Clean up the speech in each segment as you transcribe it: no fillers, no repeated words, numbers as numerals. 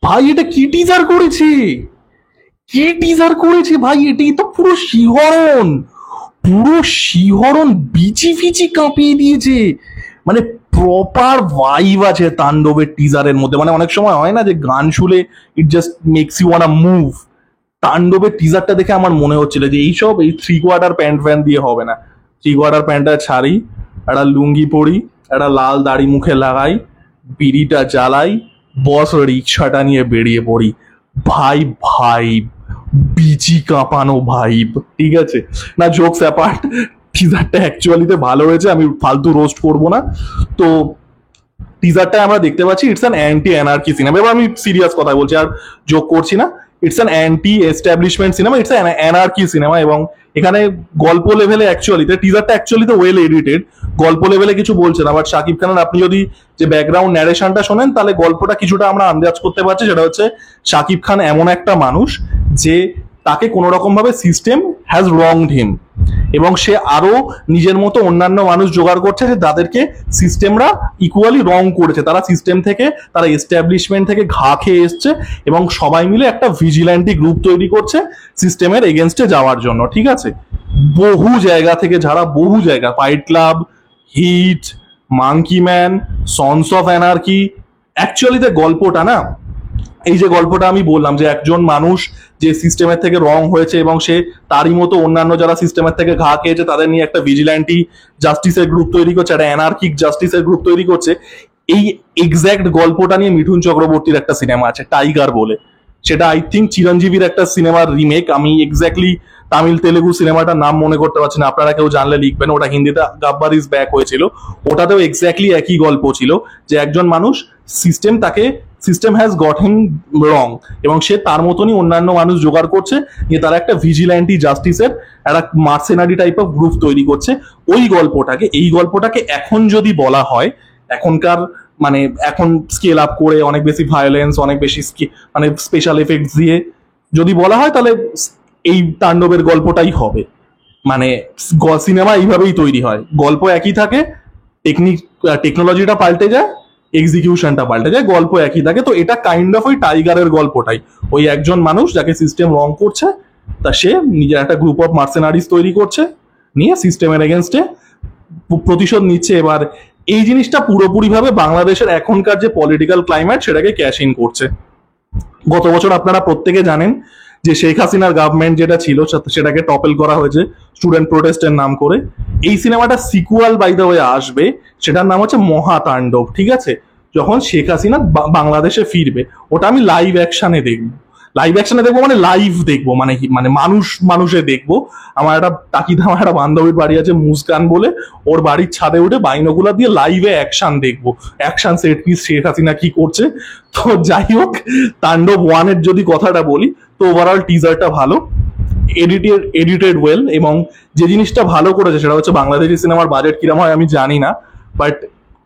ভাই এটা কি টিজার করেছে, কি টিজার করেছে ভাই, এটাই তো পুরো শিহরণ, পুরো শিহরণ, বিচি ফিচি কাঁপিয়ে দিয়েছে। মানে প্রপার ভাইব আছে তাণ্ডবের টিজারের মধ্যে। মানে অনেক সময় হয় না যে গান শুনে it just makes you wanna move, তাণ্ডবের টিজারটা দেখে আমার মনে হচ্ছিল যে এইসব এই থ্রি কোয়ার্টার প্যান্ট ফ্যান দিয়ে হবে না। থ্রি কোয়ার্টার প্যান্টটা ছাড়ি, একটা লুঙ্গি পরি, একটা লাল দাড়ি মুখে লাগাই, বিড়িটা জ্বালাই, বস রিক্সাটা নিয়ে বেরিয়ে পড়ি। ভাই ভাইব, বিচি কাঁপানো ভাইব, ঠিক আছে না? জোকস অ্যাপার্ট, টিজারটা অ্যাকচুয়ালিতে ভালো হয়েছে, আমি ফালতু রোস্ট করবো না। তো টিজারটা আমরা দেখতে পাচ্ছি it's an anti anarchy cinema. এবার আমি সিরিয়াস কথা বলছি, আর জোক করছি না। It's an anti establishment cinema, it's an anarchy cinema. এবং এখানে গল্প লেভেলে অ্যাকচুয়ালিতে টিজারটা অ্যাকচুয়ালিতে ওয়েল এডিটেড, গল্প লেভেলে কিছু বলছে না। বাট শাকিব খানের আপনি যদি যে ব্যাকগ্রাউন্ড ন্যারেশনটা শোনেন, তাহলে গল্পটা কিছুটা আমরা আন্দাজ করতে পারছি। সেটা হচ্ছে শাকিব খান এমন একটা মানুষ যে তাকে কোনো রকম ভাবে সিস্টেম হ্যাজ রংড হিম, এবং সে আরো নিজের মতো অন্যান্য মানুষ জোগাড় করছে যে তাদেরকে সিস্টেমরা ইকুয়ালি রং করেছে। তারা সিস্টেম থেকে, তারা এস্টাবলিশমেন্ট থেকে ঘা খেয়ে এসছে, এবং সবাই মিলে একটা ভিজিল্যান্টি গ্রুপ তৈরি করছে সিস্টেমের এগেনস্টে যাওয়ার জন্য, ঠিক আছে? বহু জায়গা থেকে, যারা বহু জায়গা, fight club, hit, monkey man, sons of anarchy. অ্যাকচুয়ালিতে গল্পটা না, এই যে গল্পটা আমি বললাম যে একজন মানুষ যে সিস্টেমের থেকে রং হয়েছে, এবং সে তারই মতো অন্যান্য যারা সিস্টেমের থেকে ঘা খেয়েছে তাদের নিয়ে একটা ভিজিল্যান্টি জাস্টিসের গ্রুপ তৈরি করছে, একটা অ্যানার্কিক জাস্টিসের গ্রুপ তৈরি করছে। এই এক্স্যাক্ট গল্পটা নিয়ে মিঠুন চক্রবর্তীর একটা সিনেমা আছে টাইগার বলে, সেটা আই থিঙ্ক চিরঞ্জীবীর একটা সিনেমার রিমেক। আমি এক্স্যাক্টলি তামিল তেলেগু সিনেমাটার নাম মনে করতে পারছি না, আপনারা কেউ জানলে লিখবেন। ওটা হিন্দিতে গাব্বার ইজ ব্যাক হয়েছিল, ওটাতেও এক্স্যাক্টলি একই গল্প ছিল যে একজন মানুষ, সিস্টেম হ্যাজ গট হিম রং, এবং সে তার মতনই অন্যান্য মানুষ জোগাড় করছে যে তারা একটা ভিজিল্যান্টি জাস্টিসের একটা মার্সেনারি টাইপ অফ গ্রুপ তৈরি করছে। এই গল্পটাকে এখন যদি বলা হয়, এখনকার মানে এখন স্কেল আপ করে অনেক বেশি ভায়োলেন্স, অনেক বেশি মানে স্পেশাল এফেক্টস দিয়ে যদি বলা হয়, তাহলে এই তাণ্ডবের গল্পটাই হবে। মানে সিনেমা এইভাবেই তৈরি হয়, গল্প একই থাকে, টেকনোলজিটা পাল্টে যায়, এক্সিকিউশনটা পাল্টে যায়, গল্প একই থাকে। তো এটা কাইন্ড অফ ওই টাইগারের গল্পটাই, ওই একজন মানুষ যাকে সিস্টেম রং করছে, তা সে নিজের একটা গ্রুপ অফ মার্সেনারিজ তৈরি করছে, নিয়ে সিস্টেমের এগেনস্টে প্রতিশোধ নিচ্ছে। এবার এই জিনিসটা পুরোপুরিভাবে বাংলাদেশের এখনকার যে পলিটিক্যাল ক্লাইমেট সেটাকে ক্যাশ ইন করছে। গত বছর আপনারা প্রত্যেকে জানেন যে শেখ হাসিনার গভর্নমেন্ট যেটা ছিল সেটাকে টপেল করা হয়েছে স্টুডেন্ট প্রোটেস্টের নাম করে। এই সিনেমাটা সিকুয়াল বাই দ্য ওয়ে আসবে, সেটার নাম হচ্ছে মহাতাণ্ডব, ঠিক আছে? যখন শেখ হাসিনা বাংলাদেশে ফিরবে, ওটা আমি লাইভ অ্যাকশনে দেখবো। লাইভ অ্যাকশনে দেখবো মানে লাইভ দেখবো, মানে মানে মানুষে দেখবো। আমার আমার একটা বান্ধবীর বাড়ি আছে মুস্কান বলে, ওর বাড়ির ছাদে উঠে বাইনোকুলার দিয়ে লাইভে অ্যাকশন দেখবো, action set piece Sheikh Hasina কি করছে। তো যাই হোক, তাণ্ডব ওয়ানের যদি কথাটা বলি, তো ওভারঅল টিজারটা ভালো, এডিটেড ওয়েল, এবং যে জিনিসটা ভালো করেছে সেটা হচ্ছে বাংলাদেশি সিনেমার বাজেট কিরম হয় আমি জানি না, বাট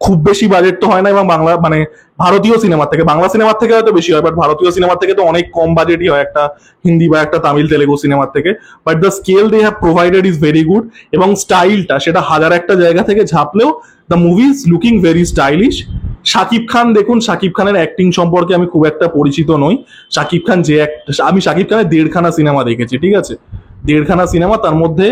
খুব বেশি বাজেট তো হয় না। এবং বাংলা মানে ভারতীয় সিনেমার থেকে, বাংলা সিনেমার থেকে হয়তো বেশি হয়, বাট ভারতীয় সিনেমার থেকে তো অনেক কম বাজেটই হয় একটা হিন্দি বা একটা তামিল তেলেগু সিনেমার থেকে। But the scale they have provided is very good, এবং স্টাইলটা সেটা হাজার একটা জায়গা থেকে ঝাঁপলেও the movie is looking very stylish. Shakib Khan দেখুন, শাকিব খানের অ্যাক্টিং সম্পর্কে আমি খুব একটা পরিচিত নই। শাকিব খান যে আমি শাকিব খানের 1.5খানা সিনেমা দেখেছি, ঠিক আছে? 1.5খানা সিনেমা, তার মধ্যে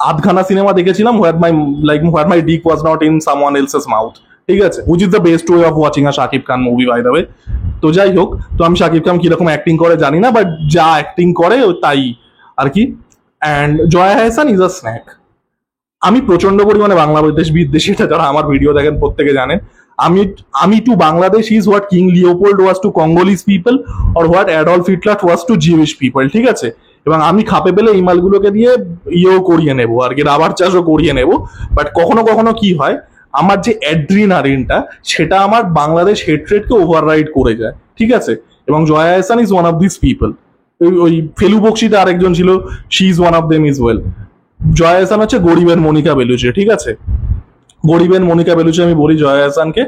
আধখানা সিনেমা দেখেছিলাম where my dick was not in someone else's mouth, ঠিক আছে? Which is the best way of watching a Shakib Khan movie by the way. তো যাই হোক, তো আমি শাকিব খান কিরকম অ্যাক্টিং করে জানি না, বাট যা অ্যাক্টিং করে তাই আর কি। And Jaya Hasan is a snack. আমি প্রচন্ড পরিমাণে বাংলাদেশ বিদ্বেষী, এটা যারা আমার ভিডিও দেখেন প্রত্যেকে জানেন। আমি আমি to Bangladesh is what King Leopold was to Congolese people, or what Adolf Hitler was to Jewish people, ঠিক আছে? এবং আমি খাপে পেলে এই মালগুলোকে দিয়ে ইয়েও করিয়ে নেবো আর কি, রাবার চাষও করিয়ে নেবো। বাট কখনো কখনো কি হয়, আমার যে অ্যাড্রিনালিনটা সেটা আমার বাংলাদেশ হেট্রেডকে ওভাররাইড করে যায়, ঠিক আছে? এবং Joya Ahsan is one of this people. ওই ফেলু বক্সিতে আরেকজন ছিল, she is one of them is well. Joya Ahsan হচ্ছে গরিবের মনিকা বেলুচে, ঠিক আছে? গরিবের মনিকা বেলুচে আমি বলি জয়া এহসানকে,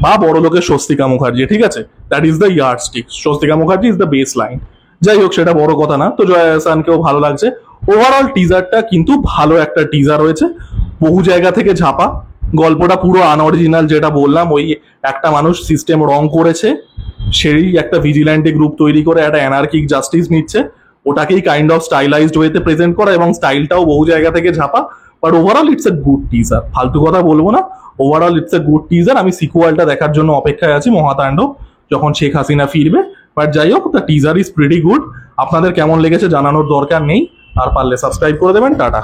বা বড় লোকের স্বস্তিকা মুখার্জি, ঠিক আছে? That is the yard stick, Swastika Mukherjee is the base line. যাই হোক, সেটা বড় কথা না। তো জয়া এহসানকেও ভালো লাগছে। ওভারঅল টিজারটা কিন্তু ভালো একটা টিজার হয়েছে, বহু জায়গা থেকে ঝাপা। গল্পটা পুরো আনঅরিজিনাল, যেটা বললাম, ওই একটা মানুষ সিস্টেম রং করেছে, সেই একটা ভিজিল্যান্টে গ্রুপ তৈরি করে একটা অ্যানার্কিক জাস্টিস নিচ্ছে, ওটাকেই কাইন্ড অফ স্টাইলাইজড ওয়েতে প্রেজেন্ট করা, এবং স্টাইলটাও বহু জায়গা থেকে ছাপা। But overall it's a good teaser, ফালতু কথা বলবো না, overall it's a good teaser. আমি সিকুয়ালটা দেখার জন্য অপেক্ষায় আছি, মহাতাণ্ডব, যখন শেখ হাসিনা ফিরবে। বাট যাই হোক, the teaser is pretty good. আপনাদের কেমন লেগেছে জানানোর দরকার নেই, আর পারলে সাবস্ক্রাইব করে দেবেন। টাটা।